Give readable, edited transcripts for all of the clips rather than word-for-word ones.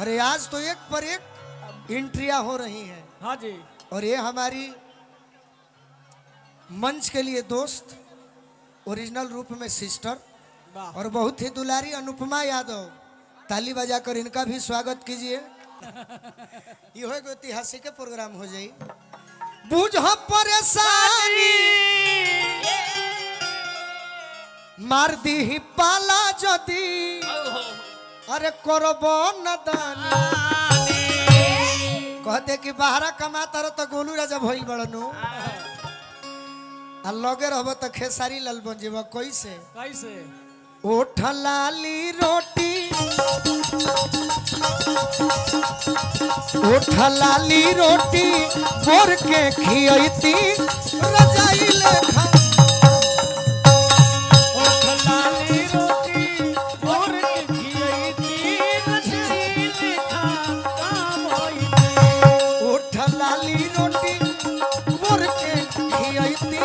अरे आज तो एक पर एक एंट्रियां हो रही हैं। हाँ जी। और ये हमारी मंच के लिए दोस्त, ओरिजिनल रूप में सिस्टर और बहुत ही दुलारी अनुपमा यादव, ताली बजाकर इनका भी स्वागत कीजिए। ये हो ऐतिहासिक प्रोग्राम हो जाए। बुझ परेशानी मार दी ही पाला जदी, अरे करब नदानी। कहते कि बाहरा कमाता रह तो गोलू राजा भइल बड़नु, आ लगे रहब तो खेसारी लाल बन जेब। कैसे कैसे? ओठ लाली रोटी, ओठ लाली रोटी बोर के खियती रजाई लेखा। ओठ लाली रोटी बोर के खियती रजाई लेखा काम होई। ओठ लाली रोटी बोर के खियती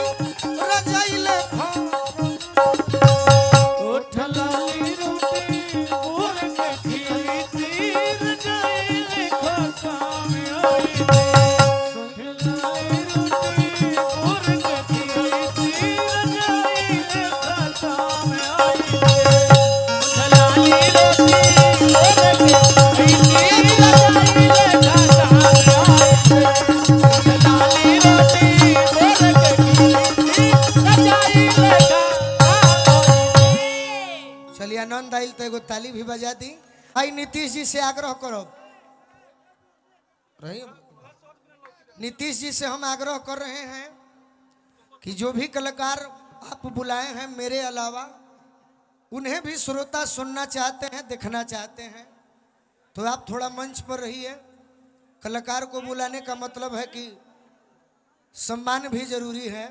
रजाई लेखा। ओठ लाली रोटी बोर के खियती रजाई लेखा काम होई। ओठ लाली रोटी बोर के खियती रजाई लेखा काम होई। ओठ लाली रोटी बोर के खियती रजाई लेखा काम होई। ओठ लाली रोटी बोर के खियती रजाई लेखा काम होई। चलिए आनंद आइल तो एगो ताली भी बजा दी। भाई नीतीश जी से आग्रह करो, रही नीतीश जी से हम आग्रह कर रहे हैं कि जो भी कलाकार आप बुलाए हैं मेरे अलावा, उन्हें भी श्रोता सुनना चाहते हैं, देखना चाहते हैं, तो आप थोड़ा मंच पर रहिए। कलाकार को बुलाने का मतलब है कि सम्मान भी जरूरी है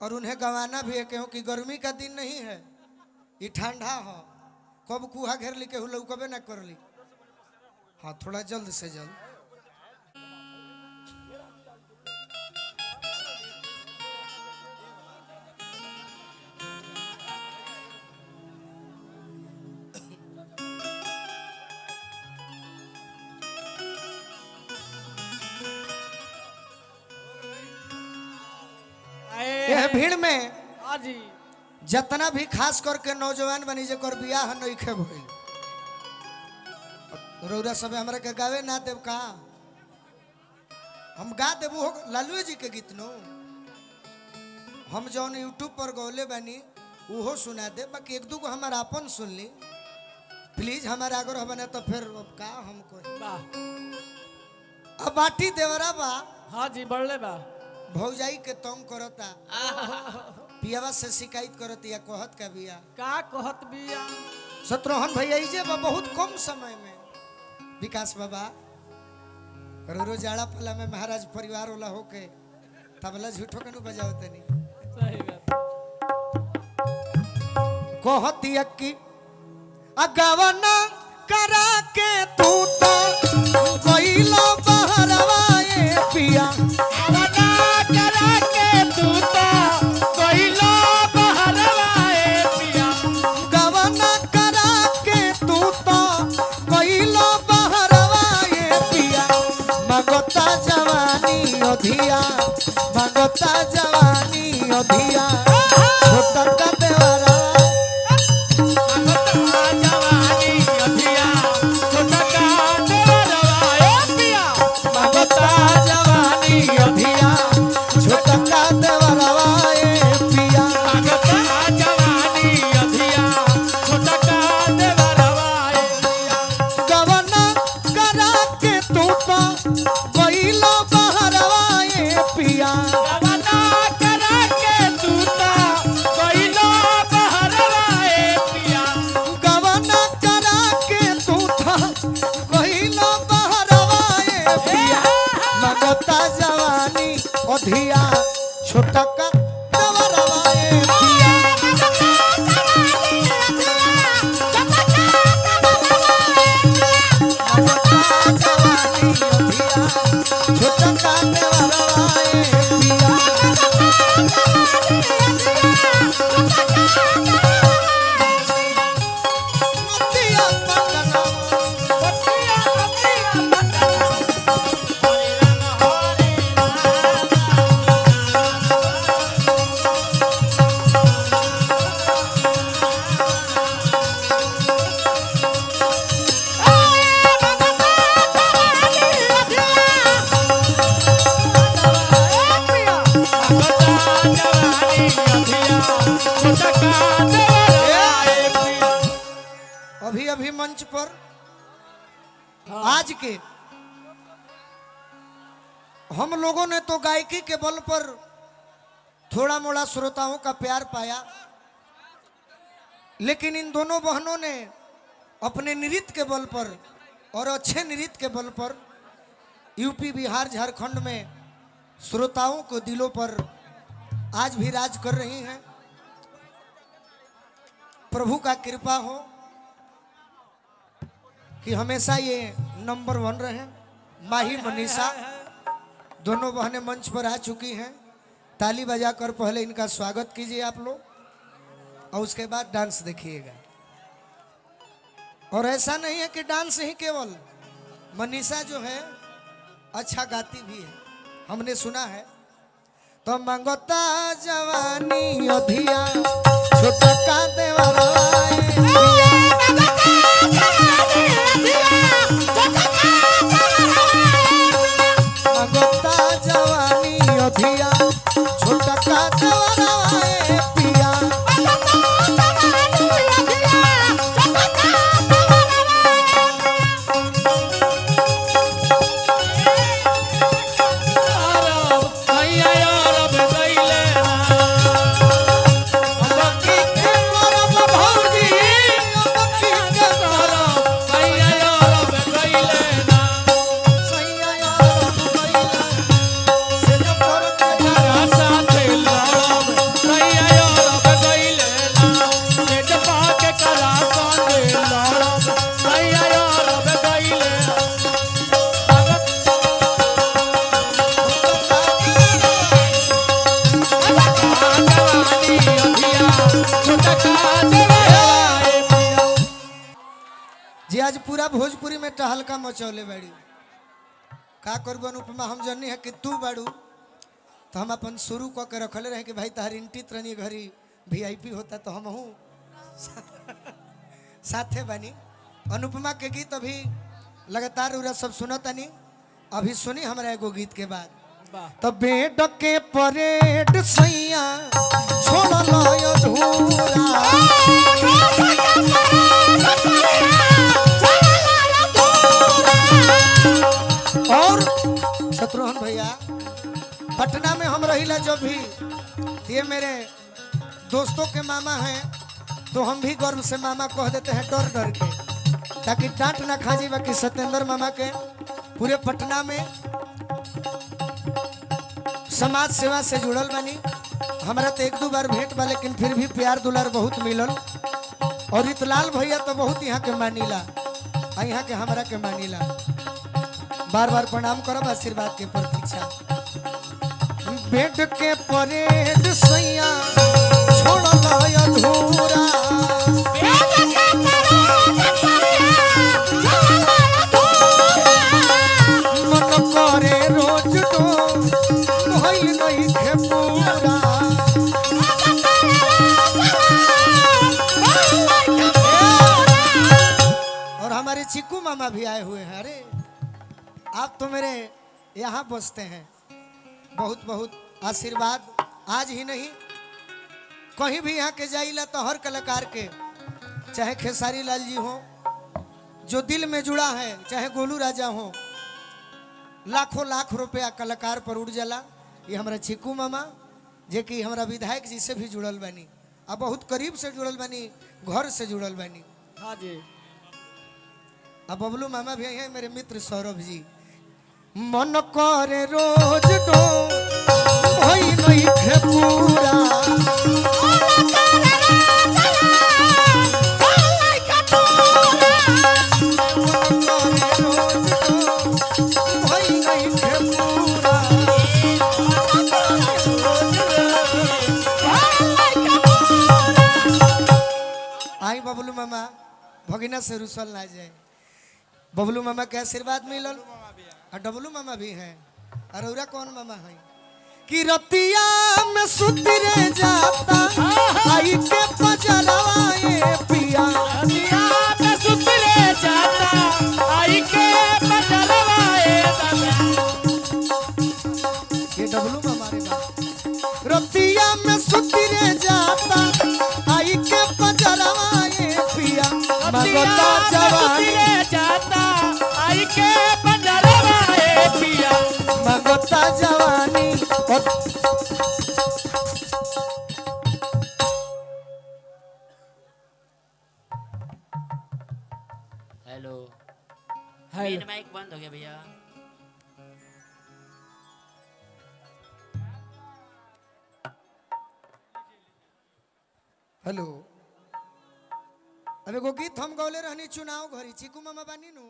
और उन्हें गंवाना भी है, क्योंकि गर्मी का दिन नहीं है, ये ठंडा हो। कब कुहा घेर ली के लौकबे ना कर ली। हाँ थोड़ा जल्द से जल्द। यह भीड़ में हाँ जी। जितना भी खास करके नौजवान बनी जकर बियाह नइखे भइल, रौरा सब हमरा के गावे ना देव का? हम गा देबू हो लालू जी के गीत नो। हम जौन यूट्यूब पर गौले बनी उहो सुना दे, बाकी एक दू गो हमारा अपन सुन ली प्लीज। हमारा आग्रह बने तो फिर अब का हमको अब बाटी देवरा बा। हाँ जी बढ़ले बा। भौजाई के तंग करता, पियावा से शिकायत करती या कहत का बिया का कहत बिया। शत्रुघ्न भैया जे बहुत कम समय में विकास बाबा रो जाड़ा पला में महाराज परिवार वाला होके तबला झूठो के नु बजावते नहीं। सही बात। कहती कि अगवना करा के तू तो कोइलो बहरवा ए पिया। अवना करा के तू तो कोइलो बहरवा ए पिया। गवना करा के तू तो कोइलो बहरवा ए पिया। मगता जवानी अधिया, मगता जवानी अधिया, छोटा का देवरा। मगता जवानी अधिया, छोटा का देवरवा ए पिया। मगता जवानी अधिया, छोटा का देवरवा ए पिया। मगता जवानी अधिया, छोटा का देवरवा ए पिया। गवना करा के तू तो कोइलो बहरवा ए पिया। अवना करा के तू तो कोइलो बहरवा ए पिया। गवना करा के तू तो कोइलो बहरवा ए पिया। मगता जवानी अधिया, छोटा का देवरवा ए पिया। मगता जवानी अधिया, छोटा का देवरवा ए पिया। मोतिया पटना आज के हम लोगों ने तो गायकी के बल पर थोड़ा मोड़ा श्रोताओं का प्यार पाया, लेकिन इन दोनों बहनों ने अपने नृत्य के बल पर और अच्छे नृत्य के बल पर यूपी, बिहार, झारखंड में श्रोताओं को दिलों पर आज भी राज कर रही हैं। प्रभु का कृपा हो कि हमेशा ये नंबर 1 रहे। माही, मनीषा दोनों बहनें मंच पर आ चुकी हैं। ताली बजाकर पहले इनका स्वागत कीजिए आप लोग, और उसके बाद डांस देखिएगा। और ऐसा नहीं है कि डांस ही केवल, मनीषा जो है अच्छा गाती भी है, हमने सुना है। तो मंगता जवानी अधिया छोटा का देवराए, मंगता जवानी अधिया छोटा का देवराए पिया। जी आज पूरा भोजपुरी में टहलका मचौले बाड़ी। का करबो अनुपमा, हम जनी है कि तू बाड़ू तो हम अपन शुरू क के रखले रहे कि भाई तहार इंटी त्रनी घरी VIP होता तो हम साथे बनी। अनुपमा के गीत अभी लगातार उरा सब सुनतानी। अभी सुनी हमारा एगो गीत के बाद तो बेड के परेड सैया छोड़ लो अधूरा। और शत्रुघ्न भैया पटना में हम रहिला जब भी, ये मेरे दोस्तों के मामा हैं तो हम भी गर्व से मामा कह देते हैं डर डर के, ताकि डांट ना खा जी। बाकी सत्येंद्र मामा के पूरे पटना में समाज सेवा से जुड़ल बनी। हमारा तो 1-2 बार भेंट बा, लेकिन फिर भी प्यार दुलार बहुत मिलल। और इतलाल भैया तो बहुत यहाँ के मानीला, यहाँ के हमारा के मानीला। बार बार प्रणाम करब, आशीर्वाद के प्रतीक्षा। बेड के परेड सैया छोड़ लो अधूरा, मन करे रोज तो भइल नहीं खे पूरा। और हमारे चिक्कू मामा भी आए हुए हैं। अरे आप तो मेरे यहाँ बसते हैं, बहुत बहुत आशीर्वाद। आज ही नहीं कहीं भी यहाँ के जाइला तो हर कलाकार के, चाहे खेसारी लाल जी हो जो दिल में जुड़ा है, चाहे गोलू राजा हो, लाखों लाख रुपया कलाकार पर उड़ जाला। ये हमारा चिक्कू मामा जे कि हमारा विधायक जी से भी जुड़ल बानी, अब बहुत करीब से जुड़ल बानी, घर से जुड़ल बानी। हाँ जी। अब बबलू मामा भी हैं, मेरे मित्र सौरभ जी। मन करे रोज डो भई नहीं खे पूरा, भई नहीं खे पूरा। आई बबलू मामा भगिना से रुसल ना जाए। बबलू मामा के आशीर्वाद मिलल, और डबलू मामा भी हैं। अरौरा कौन मामा है कि रतिया में सुतरे जाता आई के पजरवाए पिया। रतिया में सुतरे जाता आई के पजरवाए दादा। ये डबलू मामा रे बात। रतिया में सुतरे जाता आई के पजरवाए पिया। मगता जवानी जाता आई के पंजरवा ए पिया मंगता जवानी और हेलो हेलो मेन माइक बंद हो गया भैया। हेलो। अब एगो गीत हम गौले रहनी चुनाव घरी चीकू मामा बानी नु